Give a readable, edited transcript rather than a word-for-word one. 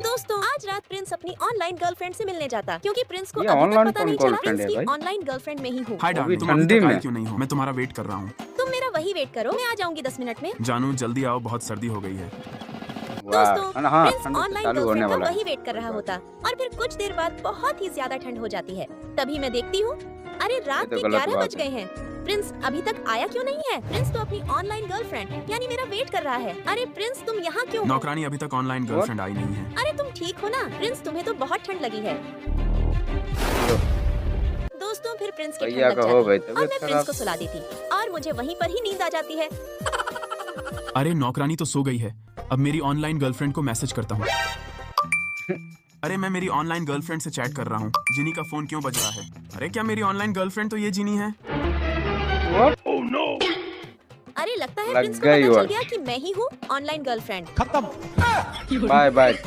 दोस्तों आज रात प्रिंस अपनी ऑनलाइन गर्लफ्रेंड से मिलने जाता क्योंकि प्रिंस को ये अभी तक ऑनलाइन पता कौन नहीं चला गर्लफ्रेंड प्रिंस है की भाई? ऑनलाइन गर्लफ्रेंड में ही हूँ। हाय वो भी डार्लिंग, तुम अभी ठंडी तक में। आई क्यों नहीं हो? मैं तुम्हारा वेट कर रहा हूँ। तुम मेरा वही वेट करो, मैं आ जाऊंगी 10 मिनट में। जानू जल्दी आओ, बहुत सर्दी हो गई है। वाह दोस्तों हाँ प्रिंस ठंड तो ऑनलाइन चालू होने गर्लफ्रेंड का वाला है। वही वेट कर रहा होता और फिर कुछ देर बाद बहुत ही ज्यादा ठंड हो जाती है। तभी मैं देखती हूँ, अरे रात तो के गलत 11 बात बज है। गए हैं। प्रिंस अभी तक आया क्यों नहीं है? प्रिंस तो अपनी ऑनलाइन गर्लफ्रेंड यानी मेरा वेट कर रहा है। अरे प्रिंस तुम यहाँ क्यों हो? नौकरानी अभी तक ऑनलाइन गर्लफ्रेंड आई नहीं है। अरे तुम ठीक हो ना? प्रिंस तुम्हें तो बहुत ठंड लगी है। लो, दोस्तों फिर प्रिंस की ठंड भैया लग का हो जाती गई और तबीयत मैं प्रिंस खराब। को सुला देती और मुझे वहीं पर ही नींद आ जाती है। अरे नौकरानी तो सो गई है। अब मेरी ऑनलाइन गर्लफ्रेंड को मैसेज करता हूँ। अरे मैं मेरी ऑनलाइन गर्लफ्रेंड से चैट कर रहा हूँ। जिनी का फोन क्यों बज रहा है? अरे क्या मेरी ऑनलाइन गर्लफ्रेंड तो ये जिनी है? अरे लगता है लग प्रिंस को गई पता चल और। गया कि मैं ही हूँ ऑनलाइन गर्लफ्रेंड। Bye bye.